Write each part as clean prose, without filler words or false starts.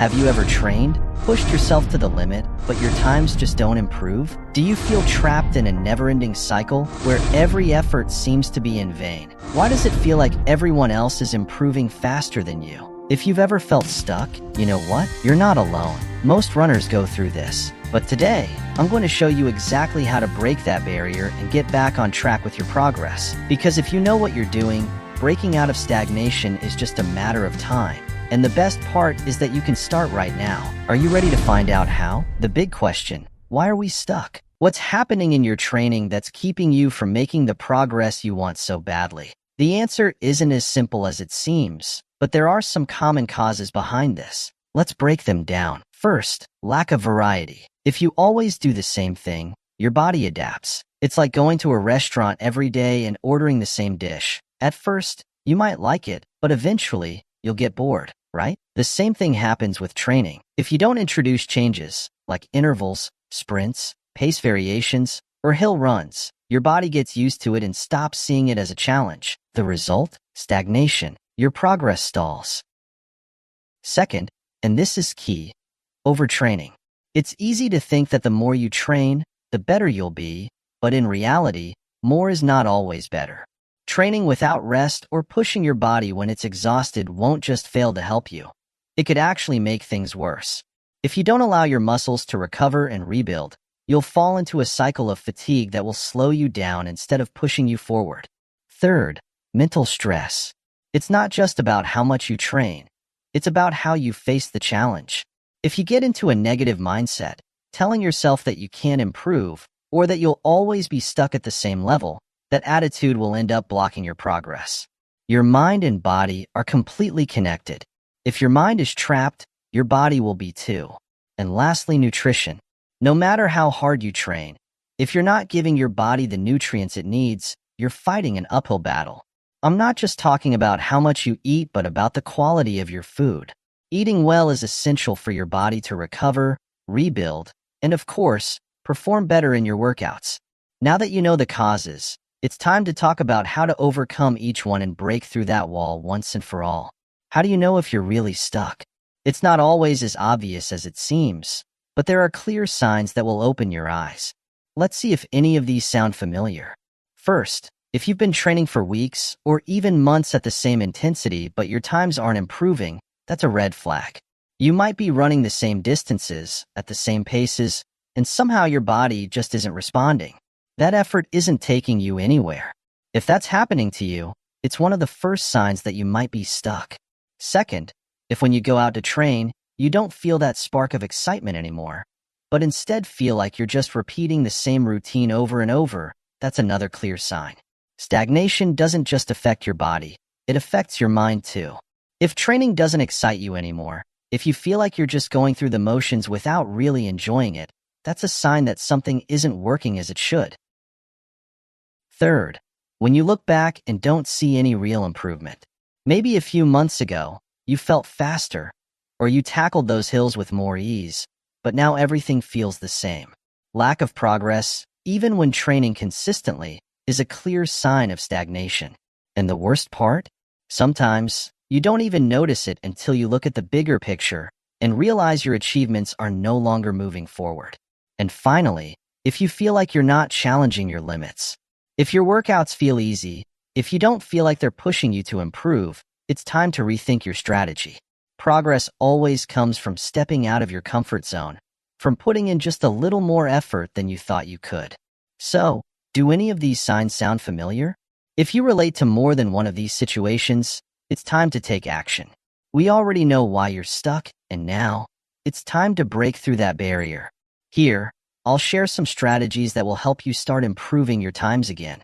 Have you ever trained, pushed yourself to the limit, but your times just don't improve? Do you feel trapped in a never-ending cycle where every effort seems to be in vain? Why does it feel like everyone else is improving faster than you? If you've ever felt stuck, you know what? You're not alone. Most runners go through this. But today, I'm going to show you exactly how to break that barrier and get back on track with your progress. Because if you know what you're doing, breaking out of stagnation is just a matter of time. And the best part is that you can start right now. Are you ready to find out how? The big question: why are we stuck? What's happening in your training that's keeping you from making the progress you want so badly? The answer isn't as simple as it seems, but there are some common causes behind this. Let's break them down. First, lack of variety. If you always do the same thing, your body adapts. It's like going to a restaurant every day and ordering the same dish. At first, you might like it, but eventually, you'll get bored, right? The same thing happens with training. If you don't introduce changes, like intervals, sprints, pace variations, or hill runs, your body gets used to it and stops seeing it as a challenge. The result? Stagnation. Your progress stalls. Second, and this is key, overtraining. It's easy to think that the more you train, the better you'll be, but in reality, more is not always better. Training without rest or pushing your body when it's exhausted won't just fail to help you. It could actually make things worse. If you don't allow your muscles to recover and rebuild, you'll fall into a cycle of fatigue that will slow you down instead of pushing you forward. Third, mental stress. It's not just about how much you train. It's about how you face the challenge. If you get into a negative mindset, telling yourself that you can't improve or that you'll always be stuck at the same level, that attitude will end up blocking your progress. Your mind and body are completely connected. If your mind is trapped, your body will be too. And lastly, nutrition. No matter how hard you train, if you're not giving your body the nutrients it needs, you're fighting an uphill battle. I'm not just talking about how much you eat, but about the quality of your food. Eating well is essential for your body to recover, rebuild, and of course, perform better in your workouts. Now that you know the causes, it's time to talk about how to overcome each one and break through that wall once and for all. How do you know if you're really stuck? It's not always as obvious as it seems, but there are clear signs that will open your eyes. Let's see if any of these sound familiar. First, if you've been training for weeks or even months at the same intensity but your times aren't improving, that's a red flag. You might be running the same distances, at the same paces, and somehow your body just isn't responding. That effort isn't taking you anywhere. If that's happening to you, it's one of the first signs that you might be stuck. Second, if when you go out to train, you don't feel that spark of excitement anymore, but instead feel like you're just repeating the same routine over and over, that's another clear sign. Stagnation doesn't just affect your body, it affects your mind too. If training doesn't excite you anymore, if you feel like you're just going through the motions without really enjoying it, that's a sign that something isn't working as it should. Third, when you look back and don't see any real improvement. Maybe a few months ago, you felt faster, or you tackled those hills with more ease, but now everything feels the same. Lack of progress, even when training consistently, is a clear sign of stagnation. And the worst part? Sometimes, you don't even notice it until you look at the bigger picture and realize your achievements are no longer moving forward. And finally, if you feel like you're not challenging your limits, if your workouts feel easy, if you don't feel like they're pushing you to improve, it's time to rethink your strategy. Progress always comes from stepping out of your comfort zone, from putting in just a little more effort than you thought you could. So, do any of these signs sound familiar? If you relate to more than one of these situations, it's time to take action. We already know why you're stuck, and now, it's time to break through that barrier. Here, I'll share some strategies that will help you start improving your times again.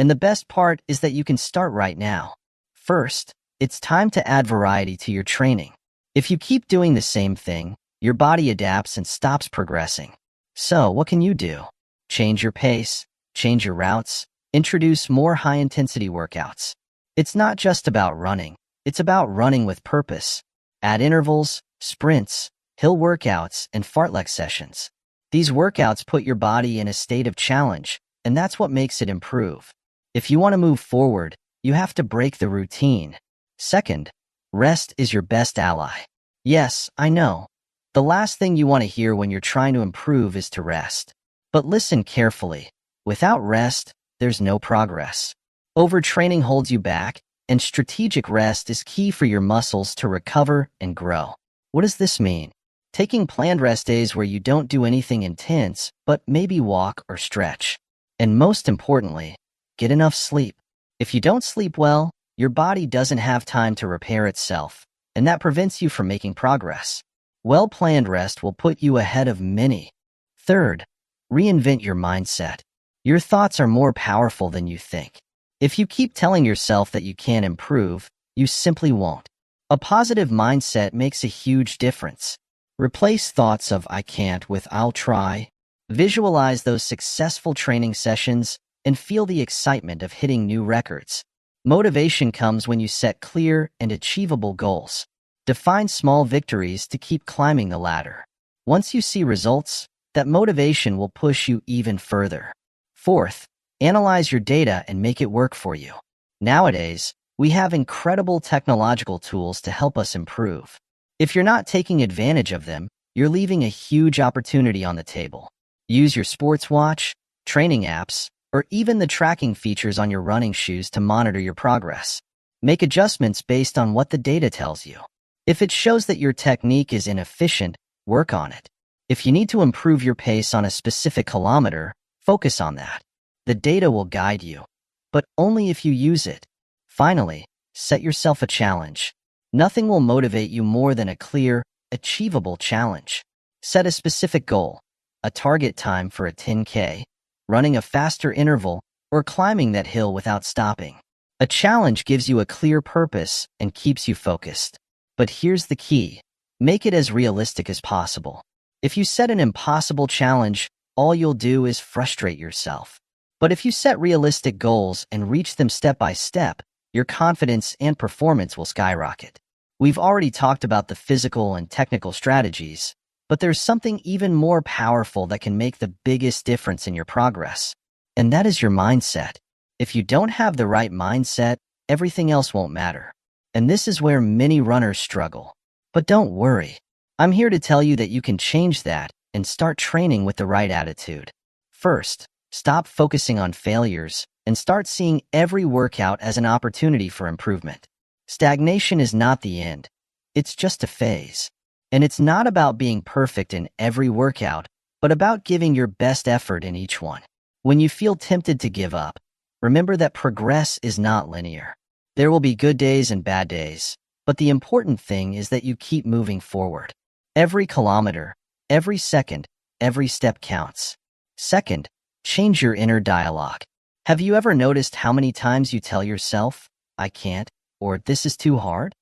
And the best part is that you can start right now. First, it's time to add variety to your training. If you keep doing the same thing, your body adapts and stops progressing. So, what can you do? Change your pace, change your routes, introduce more high-intensity workouts. It's not just about running, it's about running with purpose. Add intervals, sprints, hill workouts, and fartlek sessions. These workouts put your body in a state of challenge, and that's what makes it improve. If you want to move forward, you have to break the routine. Second, rest is your best ally. Yes, I know. The last thing you want to hear when you're trying to improve is to rest. But listen carefully. Without rest, there's no progress. Overtraining holds you back, and strategic rest is key for your muscles to recover and grow. What does this mean? Taking planned rest days where you don't do anything intense, but maybe walk or stretch. And most importantly, get enough sleep. If you don't sleep well, your body doesn't have time to repair itself, and that prevents you from making progress. Well-planned rest will put you ahead of many. Third, reinvent your mindset. Your thoughts are more powerful than you think. If you keep telling yourself that you can't improve, you simply won't. A positive mindset makes a huge difference. Replace thoughts of "I can't" with "I'll try." Visualize those successful training sessions and feel the excitement of hitting new records. Motivation comes when you set clear and achievable goals. Define small victories to keep climbing the ladder. Once you see results, that motivation will push you even further. Fourth, analyze your data and make it work for you. Nowadays, we have incredible technological tools to help us improve. If you're not taking advantage of them, you're leaving a huge opportunity on the table. Use your sports watch, training apps, or even the tracking features on your running shoes to monitor your progress. Make adjustments based on what the data tells you. If it shows that your technique is inefficient, work on it. If you need to improve your pace on a specific kilometer, focus on that. The data will guide you, but only if you use it. Finally, set yourself a challenge. Nothing will motivate you more than a clear, achievable challenge. Set a specific goal, a target time for a 10K, running a faster interval, or climbing that hill without stopping. A challenge gives you a clear purpose and keeps you focused. But here's the key. Make it as realistic as possible. If you set an impossible challenge, all you'll do is frustrate yourself. But if you set realistic goals and reach them step by step, your confidence and performance will skyrocket. We've already talked about the physical and technical strategies, but there's something even more powerful that can make the biggest difference in your progress. And that is your mindset. If you don't have the right mindset, everything else won't matter. And this is where many runners struggle. But don't worry. I'm here to tell you that you can change that and start training with the right attitude. First, stop focusing on failures and start seeing every workout as an opportunity for improvement. Stagnation is not the end. It's just a phase. And it's not about being perfect in every workout, but about giving your best effort in each one. When you feel tempted to give up, remember that progress is not linear. There will be good days and bad days, but the important thing is that you keep moving forward. Every kilometer, every second, every step counts. Second, change your inner dialogue. Have you ever noticed how many times you tell yourself, "I can't," or "this is too hard"?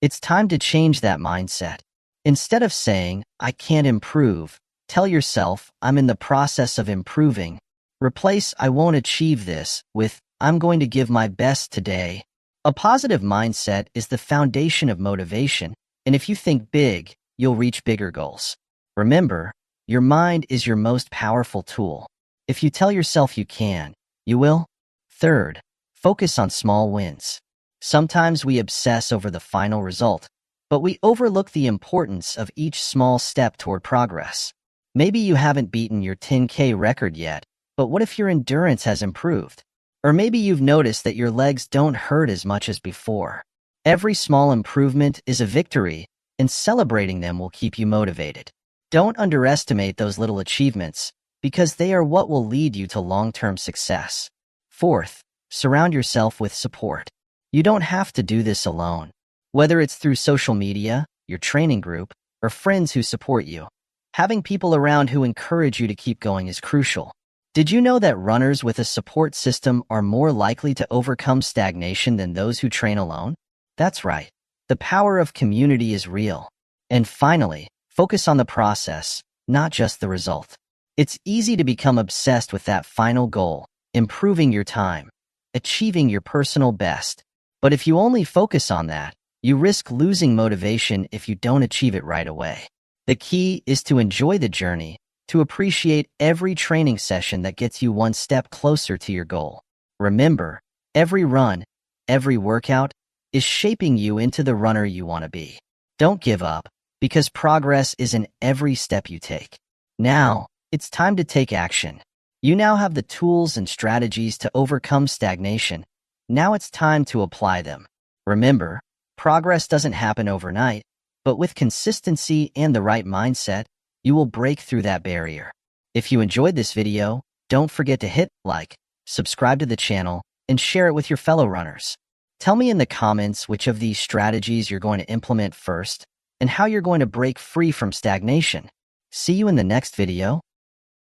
It's time to change that mindset. Instead of saying, "I can't improve," tell yourself, "I'm in the process of improving." Replace "I won't achieve this" with "I'm going to give my best today." A positive mindset is the foundation of motivation, and if you think big, you'll reach bigger goals. Remember, your mind is your most powerful tool. If you tell yourself you can, you will. Third, focus on small wins. Sometimes we obsess over the final result, but we overlook the importance of each small step toward progress. Maybe you haven't beaten your 10K record yet, but what if your endurance has improved? Or maybe you've noticed that your legs don't hurt as much as before. Every small improvement is a victory, and celebrating them will keep you motivated. Don't underestimate those little achievements, because they are what will lead you to long-term success. Fourth, surround yourself with support. You don't have to do this alone. Whether it's through social media, your training group, or friends who support you, having people around who encourage you to keep going is crucial. Did you know that runners with a support system are more likely to overcome stagnation than those who train alone? That's right. The power of community is real. And finally, focus on the process, not just the result. It's easy to become obsessed with that final goal, improving your time, achieving your personal best. But if you only focus on that, you risk losing motivation if you don't achieve it right away. The key is to enjoy the journey, to appreciate every training session that gets you one step closer to your goal. Remember, every run, every workout is shaping you into the runner you want to be. Don't give up. because progress is in every step you take. Now, it's time to take action. You now have the tools and strategies to overcome stagnation. Now it's time to apply them. Remember, progress doesn't happen overnight, but with consistency and the right mindset, you will break through that barrier. If you enjoyed this video, don't forget to hit like, subscribe to the channel, and share it with your fellow runners. Tell me in the comments which of these strategies you're going to implement first and how you're going to break free from stagnation. See you in the next video.